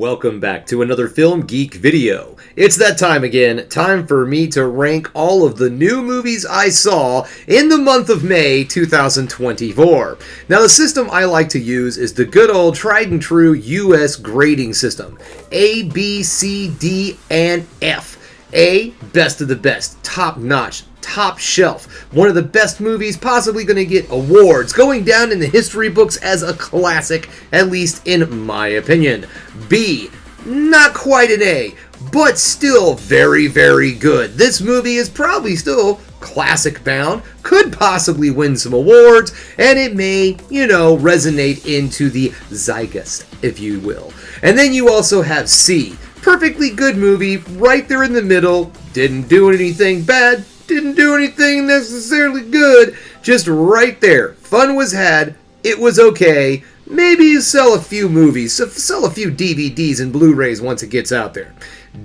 Welcome back to another Film Geek video. It's that time again, time for me to rank all of the new movies I saw in the month of May 2024. Now the system I like to use is the good old tried and true US grading system. A, B, C, D, and F. A, best of the best, top notch, top shelf, one of the best movies, possibly going to get awards, going down in the history books as a classic, at least in my opinion. B, not quite an A, but still very, very good. This movie is probably still classic bound, could possibly win some awards, and it may, resonate into the zeitgeist, if you will. And then you also have C, perfectly good movie, right there in the middle, didn't do anything bad, didn't do anything necessarily good, just right there. Fun was had, it was okay. Maybe you sell a few movies, sell a few DVDs and Blu-rays once it gets out there.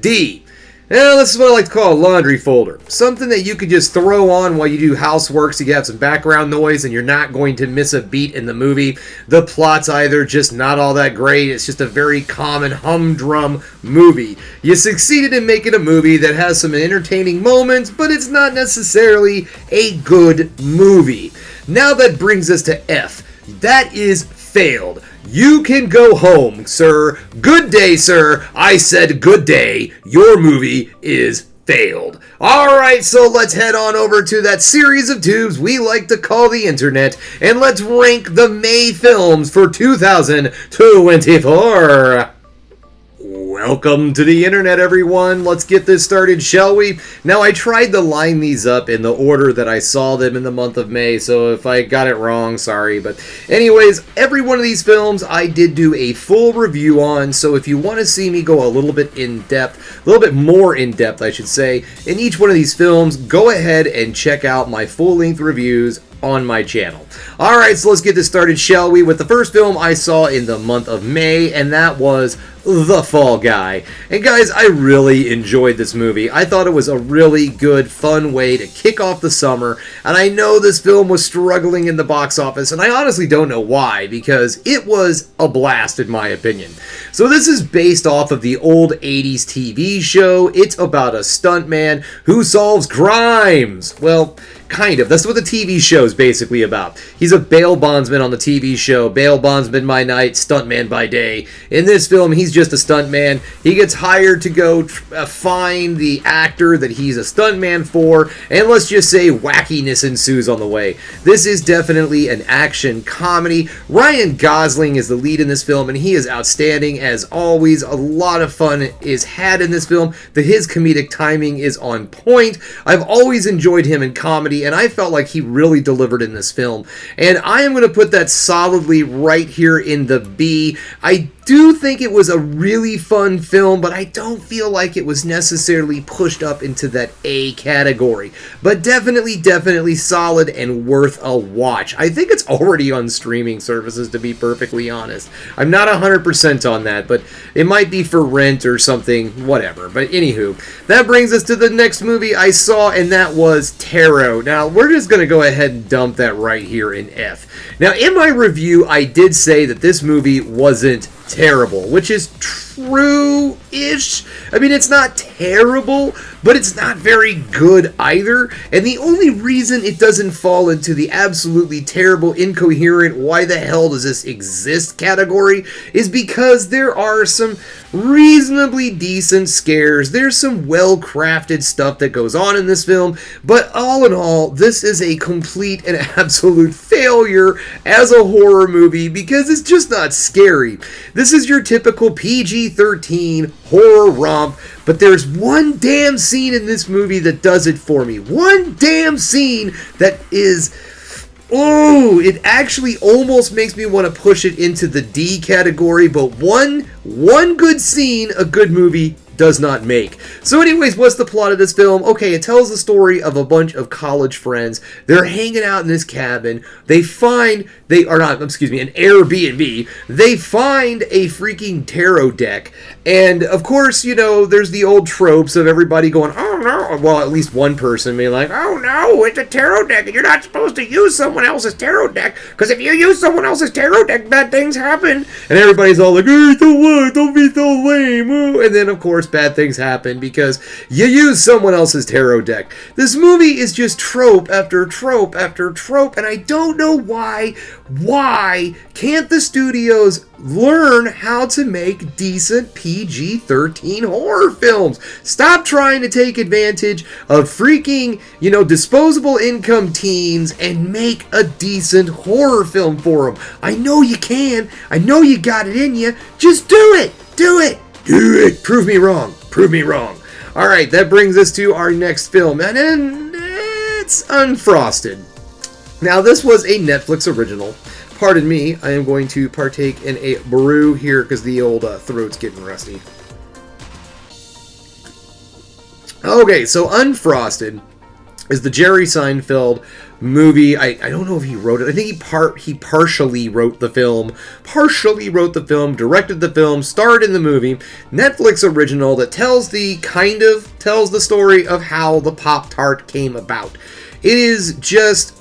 D. Now, this is what I like to call a laundry folder. Something that you could just throw on while you do housework so you have some background noise and you're not going to miss a beat in the movie. The plot's either just not all that great, it's just a very common humdrum movie. You succeeded in making a movie that has some entertaining moments, but it's not necessarily a good movie. Now that brings us to F. That is failed. You can go home, sir. Good day, sir. I said good day. Your movie is failed. Alright, so let's head on over to that series of tubes we like to call the internet, and let's rank the May films for 2024. Welcome to the internet, everyone. Let's get this started, shall we? Now, I tried to line these up in the order that I saw them in the month of May, so if I got it wrong, sorry. But anyways, every one of these films I did do a full review on, so if you want to see me go a little bit in depth, a little bit more in depth, I should say, in each one of these films, go ahead and check out my full-length reviews on my channel. Alright, so let's get this started, shall we, with the first film I saw in the month of May, and that was The Fall Guy. And guys, I really enjoyed this movie. I thought it was a really good, fun way to kick off the summer, and I know this film was struggling in the box office, and I honestly don't know why, because it was a blast in my opinion. So this is based off of the old 80s TV show. It's about a stuntman who solves crimes. Well, kind of. That's what the TV show is basically about. He's a bail bondsman on the TV show. Bail bondsman by night, stuntman by day. In this film, he's just a stuntman. He gets hired to go find the actor that he's a stuntman for, and let's just say wackiness ensues on the way. This is definitely an action comedy. Ryan Gosling is the lead in this film, and he is outstanding as always. A lot of fun is had in this film. His comedic timing is on point. I've always enjoyed him in comedy, and I felt like he really delivered in this film. And I am going to put that solidly right here in the B. I do think it was a really fun film, but I don't feel like it was necessarily pushed up into that A category. But definitely solid and worth a watch. I think it's already on streaming services, to be perfectly honest. I'm not 100% on that, but it might be for rent or something, whatever. But anywho, that brings us to the next movie I saw, and that was Tarot. Now, we're just going to go ahead and dump that right here in F. Now, in my review, I did say that this movie wasn't terrible, which is true-ish. I mean, it's not terrible, but it's not very good either. And the only reason it doesn't fall into the absolutely terrible, incoherent, why the hell does this exist category is because there are some reasonably decent scares. There's some well-crafted stuff that goes on in this film, but all in all, this is a complete and absolute failure as a horror movie because it's just not scary. This is your typical PG-13 horror romp, but there's one damn scene in this movie that does it for me. One damn scene that is... oh, it actually almost makes me want to push it into the D category, but one good scene, a good movie does not make. So anyways, what's the plot of this film? Okay, it tells the story of a bunch of college friends. They're hanging out in this cabin. An Airbnb. They find a freaking tarot deck. And of course, there's the old tropes of everybody going, oh, oh no. Well, at least one person being like, oh no, it's a tarot deck and you're not supposed to use someone else's tarot deck because if you use someone else's tarot deck, bad things happen. And everybody's all like, hey, don't be so lame. Ooh. And then, of course, bad things happen because you use someone else's tarot deck. This movie is just trope after trope after trope, and I don't know why. Why can't the studios learn how to make decent PG-13 horror films? Stop trying to take advantage of freaking, disposable income teens and make a decent horror film for them. I know you can. I know you got it in you. Just do it. Do it. Do it. Prove me wrong. Prove me wrong. All right, that brings us to our next film, and then it's Unfrosted. Now, this was a Netflix original. Pardon me, I am going to partake in a brew here because the old throat's getting rusty. Okay, so Unfrosted is the Jerry Seinfeld movie. I don't know if he wrote it. I think he partially wrote the film. Directed the film, starred in the movie. Netflix original that tells the story of how the Pop-Tart came about. It is just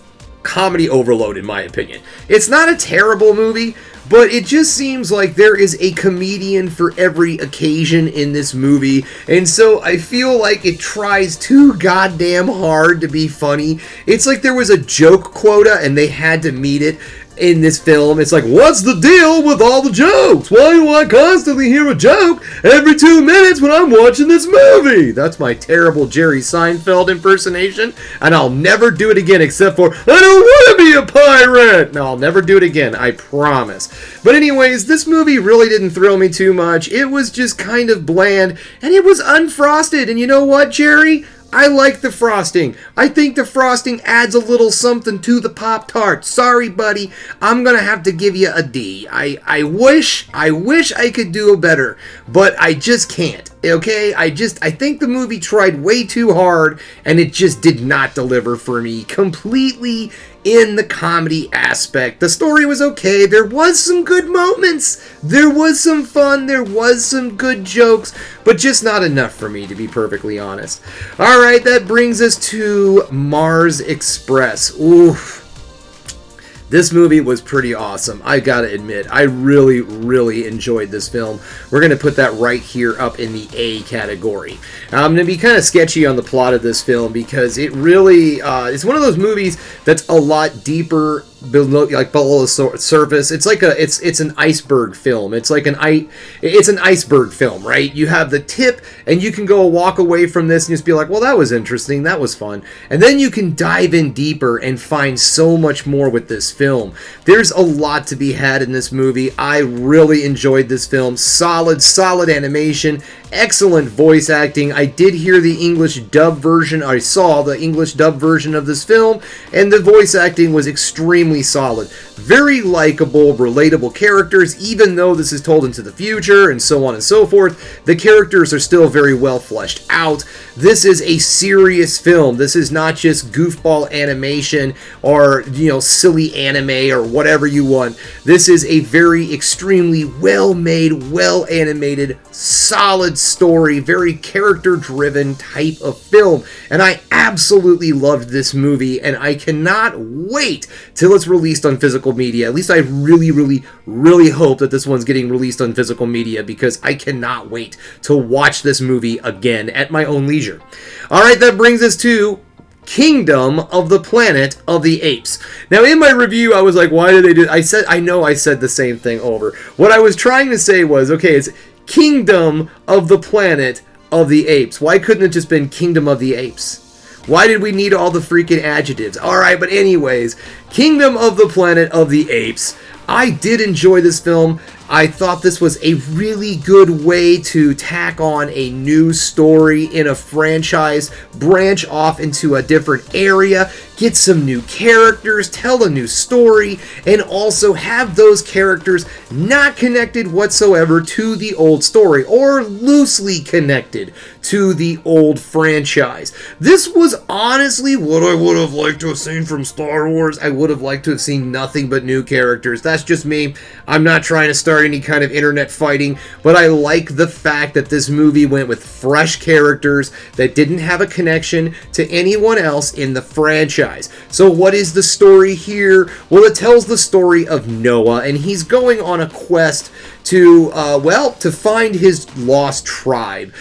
comedy overload, in my opinion. It's not a terrible movie, but it just seems like there is a comedian for every occasion in this movie, and so I feel like it tries too goddamn hard to be funny. It's like there was a joke quota and they had to meet it in this film. It's like, what's the deal with all the jokes? Why do I constantly hear a joke every 2 minutes when I'm watching this movie? That's my terrible Jerry Seinfeld impersonation, and I'll never do it again except for, I don't want to be a pirate! No, I'll never do it again, I promise. But anyways, this movie really didn't thrill me too much. It was just kind of bland, and it was unfrosted, and you know what, Jerry? I like the frosting. I think the frosting adds a little something to the Pop-Tart. Sorry, buddy. I'm going to have to give you a D. I wish I could do better, but I just can't. Okay? I think the movie tried way too hard, and it just did not deliver for me completely in the comedy aspect. The story was okay. There was some good moments. There was some fun. There was some good jokes, but just not enough for me, to be perfectly honest. All right, that brings us to Mars Express. Oof. This movie was pretty awesome, I gotta admit. I really, really enjoyed this film. We're gonna put that right here up in the A category. I'm gonna be kind of sketchy on the plot of this film because it really, it's one of those movies that's a lot deeper below the surface. It's like it's an iceberg film. It's like an iceberg film, right? You have the tip, and you can go walk away from this and just be like, well, that was interesting, that was fun, and then you can dive in deeper and find so much more with this film. There's a lot to be had in this movie. I really enjoyed this film. Solid animation, excellent voice acting. I did hear the English dub version. I saw the English dub version of this film, and the voice acting was extremely solid. Very likable, relatable characters, even though this is told into the future and so on and so forth. The characters are still very well fleshed out. This is a serious film. This is not just goofball animation or, silly anime or whatever you want. This is a very extremely well-made, well-animated, solid story, very character-driven type of film. And I absolutely loved this movie, and I cannot wait till it's released on physical media. At least I really, really, really hope that this one's getting released on physical media because I cannot wait to watch this movie again at my own leisure. Alright, that brings us to Kingdom of the Planet of the Apes. Now, in my review, I was like, why did they do... I said the same thing over. What I was trying to say was, okay, it's Kingdom of the Planet of the Apes. Why couldn't it just been Kingdom of the Apes? Why did we need all the freaking adjectives? Alright, but anyways, Kingdom of the Planet of the Apes. I did enjoy this film. I thought this was a really good way to tack on a new story in a franchise, branch off into a different area, get some new characters, tell a new story, and also have those characters not connected whatsoever to the old story, or loosely connected to the old franchise. This was honestly what I would have liked to have seen from Star Wars. I would have liked to have seen nothing but new characters. That's just me. I'm not trying to start any kind of internet fighting, but I like the fact that this movie went with fresh characters that didn't have a connection to anyone else in the franchise. So what is the story here? Well, it tells the story of Noah, and he's going on a quest to find his lost tribe.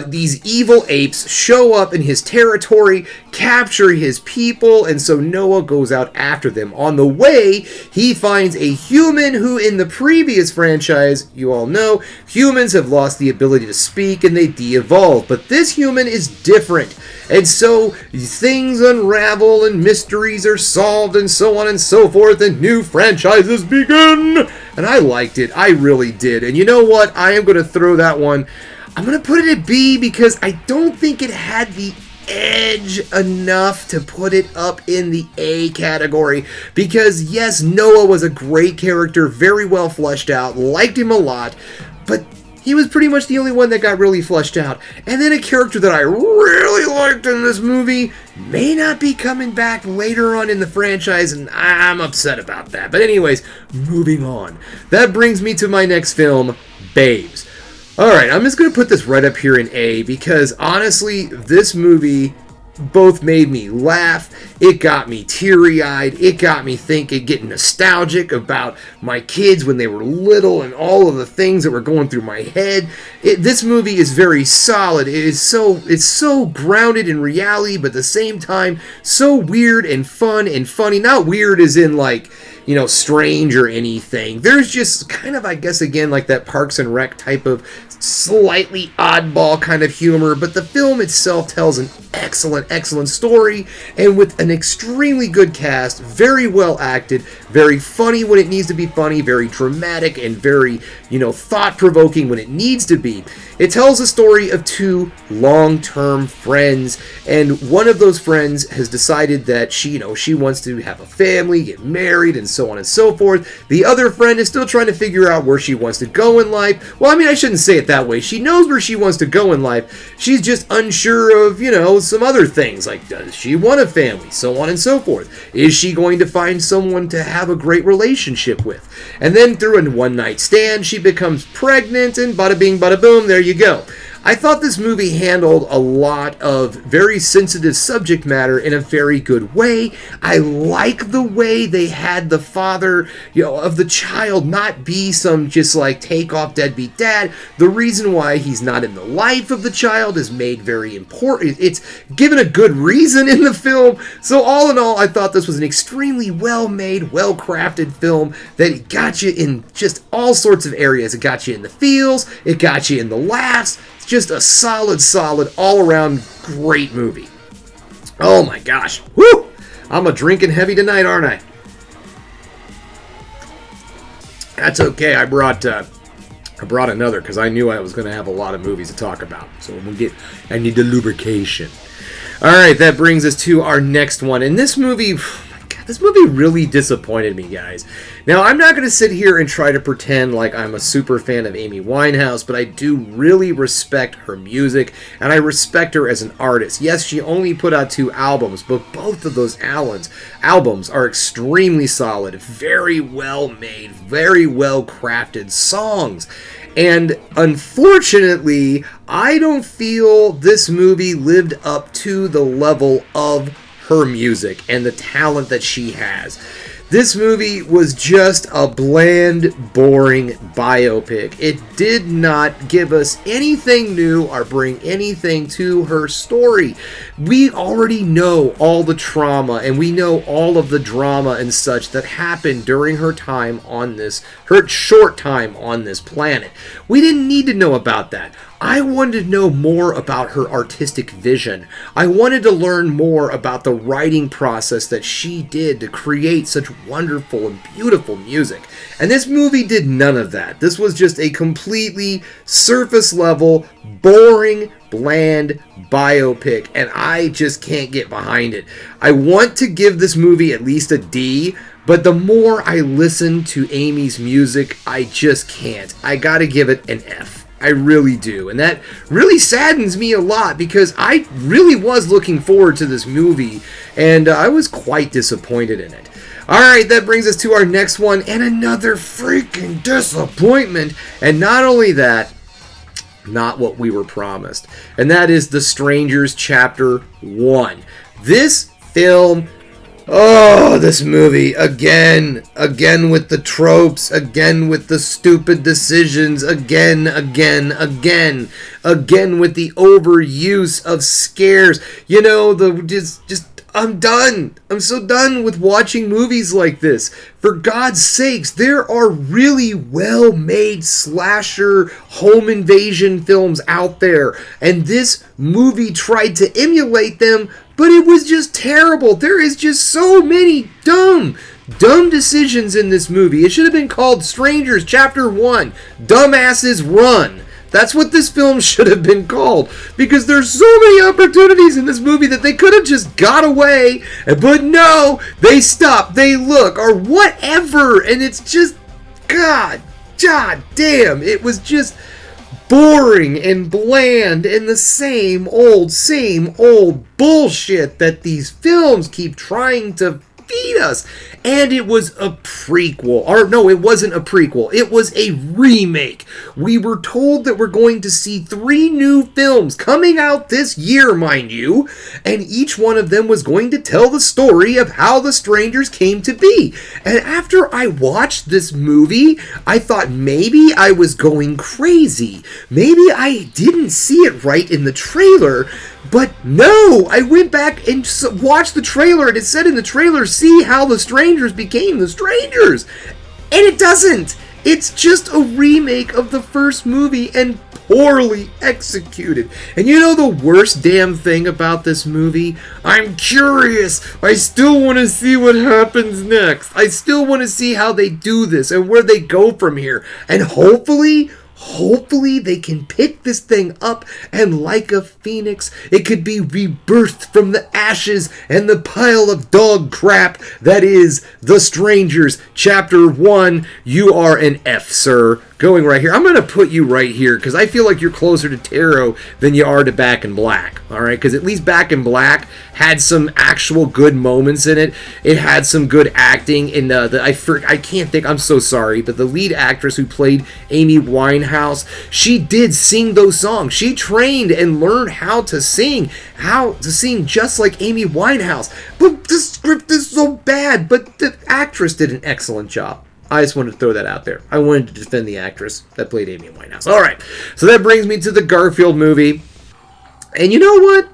These evil apes show up in his territory, capture his people, and so Noah goes out after them. On the way, he finds a human who, in the previous franchise, you all know, humans have lost the ability to speak and they de-evolve. But this human is different. And so things unravel and mysteries are solved and so on and so forth, and new franchises begin. And I liked it. I really did. And you know what? I am going to throw that one. I'm going to put it at B because I don't think it had the edge enough to put it up in the A category. Because yes, Noah was a great character, very well fleshed out, liked him a lot, but he was pretty much the only one that got really fleshed out. And then a character that I really liked in this movie may not be coming back later on in the franchise, and I'm upset about that. But anyways, moving on. That brings me to my next film, Babes. Alright, I'm just going to put this right up here in A, because honestly, this movie both made me laugh, it got me teary-eyed, it got me thinking, getting nostalgic about my kids when they were little and all of the things that were going through my head. This movie is very solid. It's so grounded in reality, but at the same time, so weird and fun and funny. Not weird as in like, you know, strange or anything. There's just kind of, I guess, again, like that Parks and Rec type of slightly oddball kind of humor, but the film itself tells an excellent story, and with an extremely good cast, very well acted, very funny when it needs to be funny, very dramatic, and very, you know, thought-provoking when it needs to be. It tells the story of two long-term friends, and one of those friends has decided that she wants to have a family, get married, and so on and so forth. The other friend is still trying to figure out where she wants to go in life. Well, I mean, I shouldn't say it that way. She knows where she wants to go in life. She's just unsure of, you know, some other things, like does she want a family, so on and so forth. Is she going to find someone to have a great relationship with? And then through a one-night stand, she becomes pregnant, and bada bing, bada boom, there you go. I thought this movie handled a lot of very sensitive subject matter in a very good way. I like the way they had the father, you know, of the child not be some just like take off deadbeat dad. The reason why he's not in the life of the child is made very important. It's given a good reason in the film. So all in all, I thought this was an extremely well-made, well-crafted film that got you in just all sorts of areas. It got you in the feels, it got you in the laughs. Just a solid, all-around great movie. Oh my gosh. Woo! I'm a drinking heavy tonight, aren't I? That's okay. I brought another because I knew I was going to have a lot of movies to talk about. So I need the lubrication. All right, that brings us to our next one. And this movie... This movie really disappointed me, guys. Now, I'm not going to sit here and try to pretend like I'm a super fan of Amy Winehouse, but I do really respect her music, and I respect her as an artist. Yes, she only put out 2 albums, but both of those albums are extremely solid, very well made, very well crafted songs. And unfortunately, I don't feel this movie lived up to the level of her music and the talent that she has. This movie was just a bland, boring biopic. It did not give us anything new or bring anything to her story. We already know all the trauma and we know all of the drama and such that happened during her short time on this planet. We didn't need to know about that. I wanted to know more about her artistic vision. I wanted to learn more about the writing process that she did to create such wonderful and beautiful music. And this movie did none of that. This was just a completely surface level, boring, bland biopic, and I just can't get behind it. I want to give this movie at least a D, but the more I listen to Amy's music, I just can't. I gotta give it an F. I really do. And that really saddens me a lot because I really was looking forward to this movie, and I was quite disappointed in it. Alright, that brings us to our next one, and another freaking disappointment. And not only that, not what we were promised. And that is The Strangers Chapter 1. This film... Oh, this movie, again with the tropes, again with the stupid decisions, again with the overuse of scares. You know, I'm done. I'm so done with watching movies like this. For God's sakes, there are really well-made slasher home invasion films out there, and this movie tried to emulate them, but it was just terrible. There is just so many dumb decisions in this movie. It should have been called Strangers Chapter 1, Dumbasses Run. That's what this film should have been called, because there's so many opportunities in this movie that they could have just got away, but no, they stop, they look, or whatever, and it's just, God damn, it was just boring and bland and the same old bullshit that these films keep trying to feed us. And it was a prequel. Or no, it wasn't a prequel. It was a remake. We were told that we're going to see 3 new films coming out this year, mind you, and each one of them was going to tell the story of how the Strangers came to be. And after I watched this movie, I thought maybe I was going crazy. Maybe I didn't see it right in the trailer. But no, I went back and watched the trailer, and it said in the trailer, see how the Strangers became the Strangers. And it doesn't. It's just a remake of the first movie and poorly executed. And you know the worst damn thing about this movie? I'm curious. I still want to see what happens next. I still want to see how they do this and where they go from here. And hopefully they can pick this thing up, and like a phoenix, it could be rebirthed from the ashes and the pile of dog crap that is The Strangers Chapter 1. You are an F, sir. Going right here. I'm going to put you right here because I feel like you're closer to Tarot than you are to Back in Black. Alright, because at least Back in Black had some actual good moments in it. It had some good acting. And I can't think, I'm so sorry, but the lead actress who played Amy Winehouse, she did sing those songs. She trained and learned how to sing just like Amy Winehouse. But the script is so bad, but the actress did an excellent job. I just wanted to throw that out there. I wanted to defend the actress that played Amy Winehouse. Alright, so that brings me to the Garfield movie. And you know what?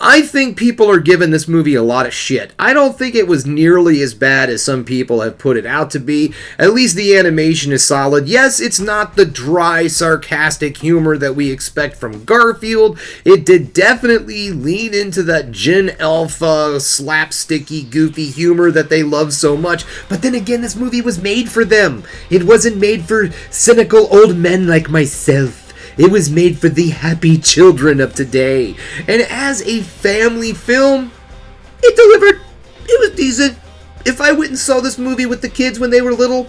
I think people are giving this movie a lot of shit. I don't think it was nearly as bad as some people have put it out to be. At least the animation is solid. Yes, it's not the dry, sarcastic humor that we expect from Garfield. It did definitely lean into that Gen Alpha, slapsticky, goofy humor that they love so much. But then again, this movie was made for them. It wasn't made for cynical old men like myself. It was made for the happy children of today. And as a family film, it delivered. It was decent. If I went and saw this movie with the kids when they were little,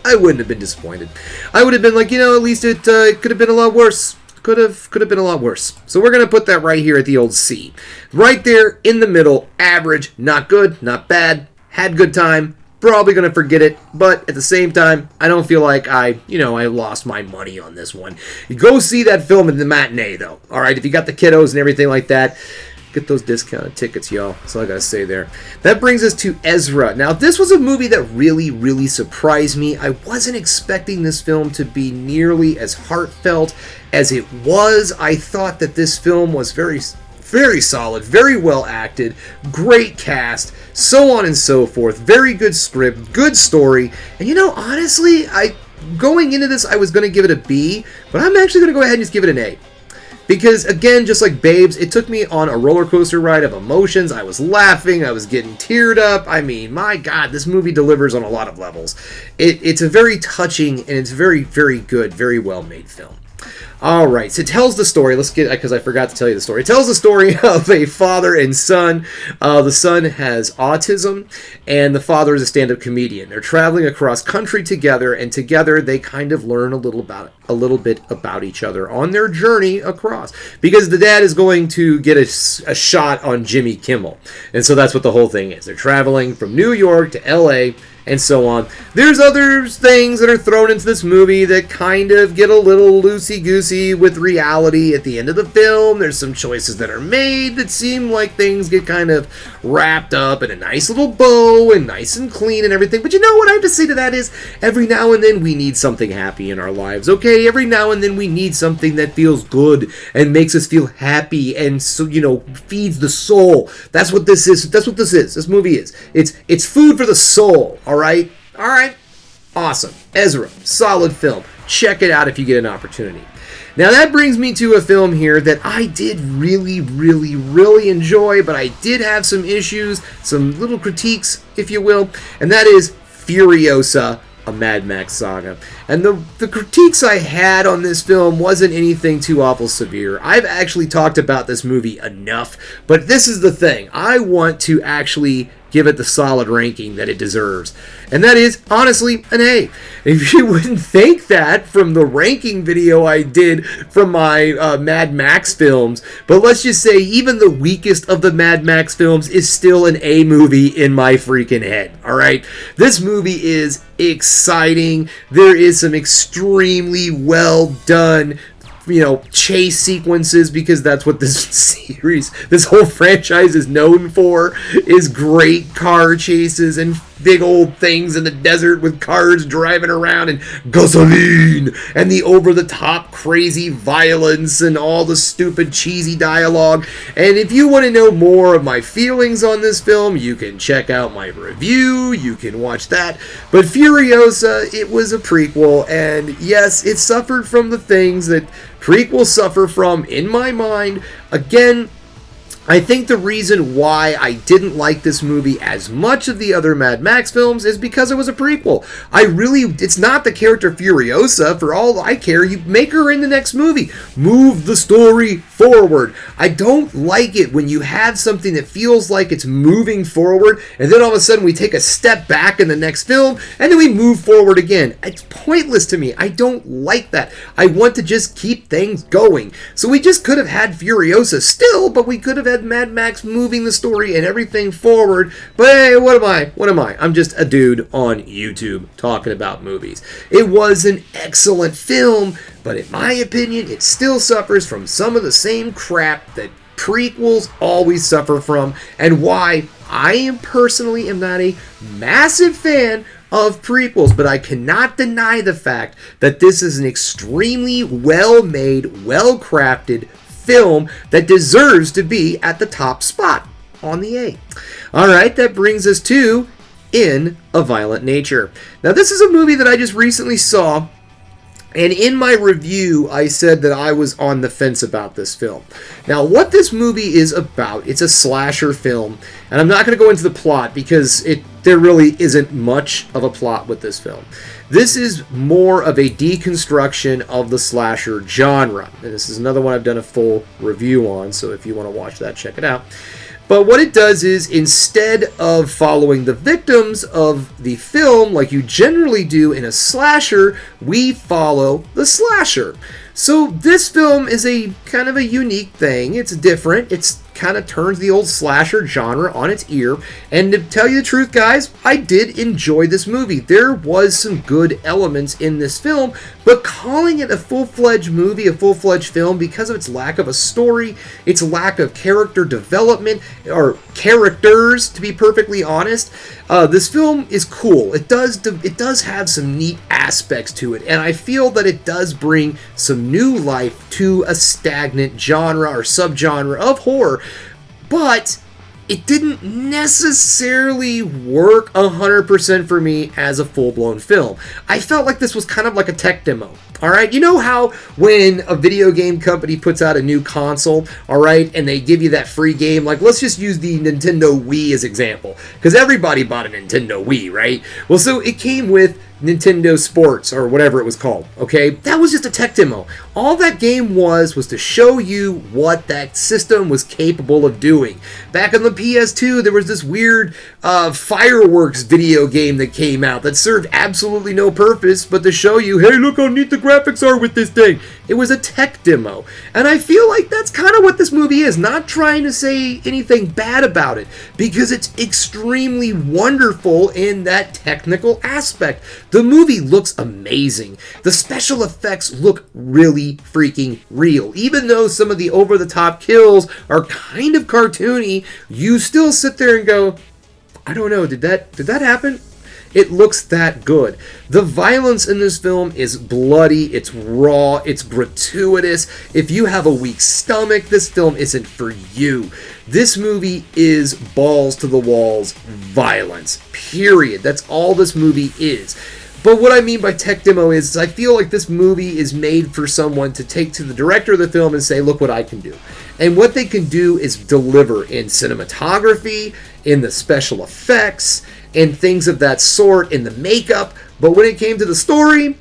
I wouldn't have been disappointed. I would have been like, at least it could have been a lot worse. Could have been a lot worse. So we're going to put that right here at the old C. Right there in the middle. Average. Not good. Not bad. Had good time. Probably going to forget it, but at the same time, I don't feel like I lost my money on this one. You go see that film in the matinee, though. All right, if you got the kiddos and everything like that, get those discounted tickets, y'all. That's all I got to say there. That brings us to Ezra. Now, this was a movie that really, really surprised me. I wasn't expecting this film to be nearly as heartfelt as it was. I thought that this film was very solid, very well acted, great cast, so on and so forth, very good script, good story, and honestly, going into this, I was going to give it a B, but I'm actually going to go ahead and just give it an A. Because, again, just like Babes, it took me on a roller coaster ride of emotions. I was laughing. I was getting teared up. I mean, my God, this movie delivers on a lot of levels. It's a very touching and it's very, very good, very well-made film. All right, so it tells the story. Let's get, because I forgot to tell you the story. It tells the story of a father and son. The son has autism, and the father is a stand-up comedian. They're traveling across country together, and together they kind of learn a little bit about each other on their journey across. Because the dad is going to get a shot on Jimmy Kimmel, and so that's what the whole thing is. They're traveling from New York to L.A., and so on. There's other things that are thrown into this movie that kind of get a little loosey-goosey with reality at the end of the film. There's some choices that are made that seem like things get kind of wrapped up in a nice little bow and nice and clean and everything. But you know what I have to say to that is, every now and then we need something happy in our lives, okay? Every now and then we need something that feels good and makes us feel happy and, so, you know, feeds the soul. That's what this is. That's what this is. This movie is. It's food for the soul, all right? All right? Awesome. Ezra, solid film. Check it out if you get an opportunity. Now that brings me to a film here that I did really, really, really enjoy, but I did have some issues, some little critiques, if you will, and that is Furiosa, a Mad Max saga. And the critiques I had on this film wasn't anything too awful severe. I've actually talked about this movie enough, but this is the thing. I want to actually give it the solid ranking that it deserves. And that is, honestly, an A. If you wouldn't think that from the ranking video I did from my Mad Max films, but let's just say even the weakest of the Mad Max films is still an A movie in my freaking head, alright? This movie is exciting. There is some extremely well done, you know, chase sequences, because that's what this series, this whole franchise is known for, is great car chases and big old things in the desert with cars driving around and gasoline and the over-the-top crazy violence and all the stupid cheesy dialogue. And if you want to know more of my feelings on this film, you can check out my review, you can watch that. But Furiosa, it was a prequel, and yes, it suffered from the things that prequels suffer from in my mind. Again, I think the reason why I didn't like this movie as much of the other Mad Max films is because it was a prequel. It's not the character Furiosa. For all I care, you make her in the next movie. Move the story forward. I don't like it when you have something that feels like it's moving forward, and then all of a sudden we take a step back in the next film, and then we move forward again. It's pointless to me. I don't like that. I want to just keep things going. So we just could have had Furiosa still, but we could have had Mad Max moving the story and everything forward. But hey, what am I? I'm just a dude on YouTube talking about movies. It was an excellent film, but in my opinion, it still suffers from some of the same crap that prequels always suffer from, and why I personally am not a massive fan of prequels, but I cannot deny the fact that this is an extremely well-made, well-crafted film that deserves to be at the top spot on the A. Alright, that brings us to In a Violent Nature. Now, this is a movie that I just recently saw, and in my review, I said that I was on the fence about this film. Now, what this movie is about, it's a slasher film, and I'm not going to go into the plot because there really isn't much of a plot with this film. This is more of a deconstruction of the slasher genre, and this is another one I've done a full review on, so if you want to watch that, check it out. But what it does is, instead of following the victims of the film like you generally do in a slasher, we follow the slasher. So this film is a kind of a unique thing. It's different. It's kind of turns the old slasher genre on its ear. And to tell you the truth, guys, I did enjoy this movie. There was some good elements in this film, but calling it a full-fledged movie, a full-fledged film, because of its lack of a story, its lack of character development, or characters, to be perfectly honest, this film is cool. It does have some neat aspects to it, and I feel that it does bring some new life to a stagnant genre or subgenre of horror. But it didn't necessarily work 100% for me as a full-blown film. I felt like this was kind of like a tech demo. All right, you know how when a video game company puts out a new console, all right, and they give you that free game, like let's just use the Nintendo Wii as example, because everybody bought a Nintendo Wii, right? Well, so it came with Nintendo Sports or whatever it was called, okay? That was just a tech demo. All that game was to show you what that system was capable of doing. Back on the PS2, there was this weird fireworks video game that came out that served absolutely no purpose but to show you, hey, look how neat the graphics are with this thing. It was a tech demo. And I feel like that's kind of what this movie is. Not trying to say anything bad about it, because it's extremely wonderful in that technical aspect. The movie looks amazing. The special effects look really freaking real. Even though some of the over-the-top kills are kind of cartoony, you still sit there and go, I don't know, did that happen? It looks that good. The violence in this film is bloody, it's raw, it's gratuitous. If you have a weak stomach, this film isn't for you. This movie is balls to the walls violence. Period. That's all this movie is. But what I mean by tech demo is I feel like this movie is made for someone to take to the director of the film and say, look what I can do. And what they can do is deliver in cinematography, in the special effects, and things of that sort, in the makeup. But when it came to the story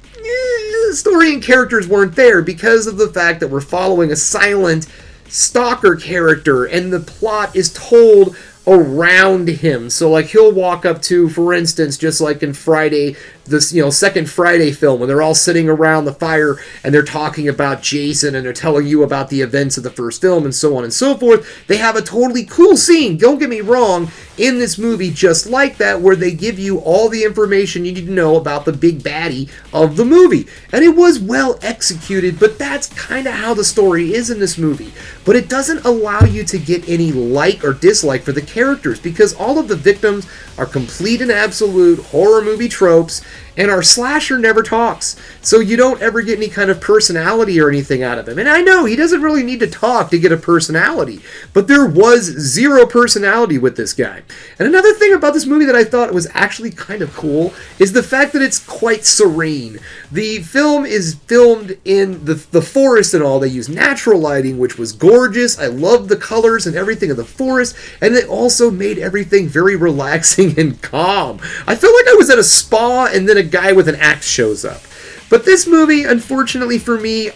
and characters weren't there because of the fact that we're following a silent stalker character and the plot is told around him. So like he'll walk up to, for instance, just like in Friday, this second Friday film, when they're all sitting around the fire and they're talking about Jason and they're telling you about the events of the first film and so on and so forth. They have a totally cool scene, don't get me wrong, in this movie just like that, where they give you all the information you need to know about the big baddie of the movie. And it was well executed, but that's kind of how the story is in this movie. But it doesn't allow you to get any like or dislike for the characters, because all of the victims are complete and absolute horror movie tropes, and our slasher never talks, so you don't ever get any kind of personality or anything out of him. And I know he doesn't really need to talk to get a personality, but there was zero personality with this guy. And another thing about this movie that I thought was actually kind of cool is the fact that it's quite serene. The film is filmed in the forest and all. They use natural lighting, which was gorgeous. I loved the colors and everything of the forest, and it also made everything very relaxing and calm. I felt like I was at a spa and then a guy with an axe shows up. But this movie, unfortunately for me,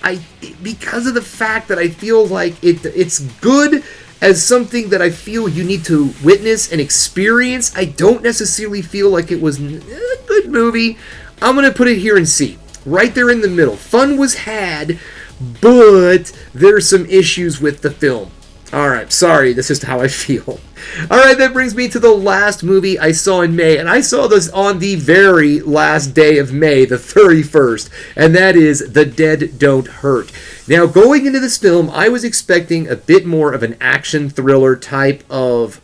because of the fact that I feel like it's good as something that I feel you need to witness and experience, I don't necessarily feel like it was a good movie. I'm going to put it here in C. Right there in the middle. Fun was had, but there's some issues with the film. Alright, sorry, that's just how I feel. Alright, that brings me to the last movie I saw in May, and I saw this on the very last day of May, the 31st, and that is The Dead Don't Hurt. Now, going into this film, I was expecting a bit more of an action thriller type of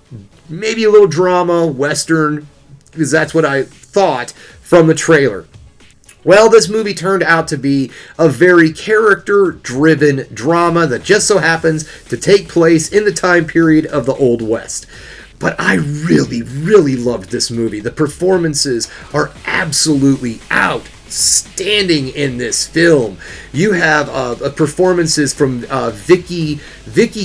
maybe a little drama, western, because that's what I thought from the trailer. Well, this movie turned out to be a very character-driven drama that just so happens to take place in the time period of the Old West. But I really, really loved this movie. The performances are absolutely outstanding in this film. You have performances from Vicky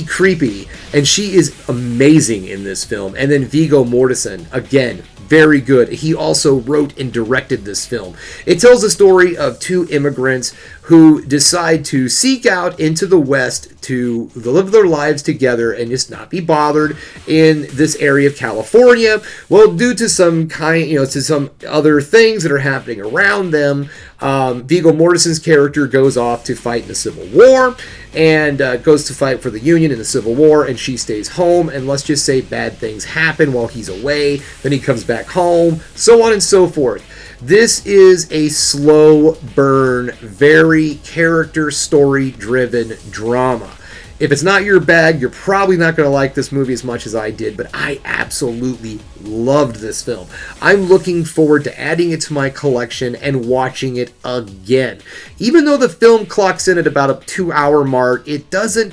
Creepy, and she is amazing in this film. And then Viggo Mortensen, again, very good. He also wrote and directed this film. It tells the story of two immigrants who decide to seek out into the West to live their lives together and just not be bothered in this area of California. Well, due to some to some other things that are happening around them, Viggo Mortensen's character goes off to fight in the Civil War and goes to fight for the Union in the Civil War, and she stays home, and let's just say bad things happen while he's away, then he comes back home, so on and so forth. This is a slow burn, very character story driven drama. If it's not your bag, you're probably not going to like this movie as much as I did, but I absolutely loved this film. I'm looking forward to adding it to my collection and watching it again. Even though the film clocks in at about a 2-hour mark, it doesn't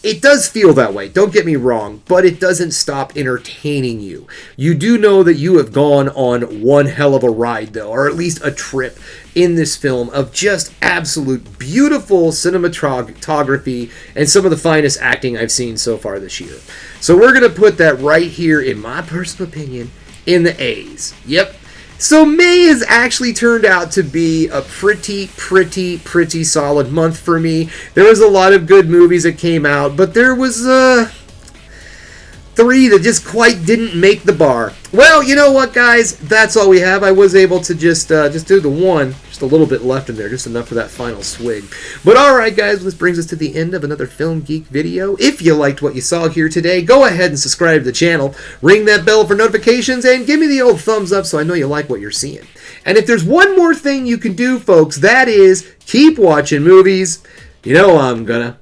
It does feel that way, don't get me wrong, but it doesn't stop entertaining you. You do know that you have gone on one hell of a ride, though, or at least a trip in this film of just absolute beautiful cinematography and some of the finest acting I've seen so far this year. So we're going to put that right here, in my personal opinion, in the A's. Yep. So May has actually turned out to be a pretty solid month for me. There was a lot of good movies that came out, but there was 3 that just quite didn't make the bar. Well, you know what, guys? That's all we have. I was able to just do the one. Just a little bit left in there, just enough for that final swig. But alright, guys, this brings us to the end of another Film Geek video. If you liked what you saw here today, go ahead and subscribe to the channel, ring that bell for notifications, and give me the old thumbs up so I know you like what you're seeing. And if there's one more thing you can do, folks, that is keep watching movies. You know I'm gonna.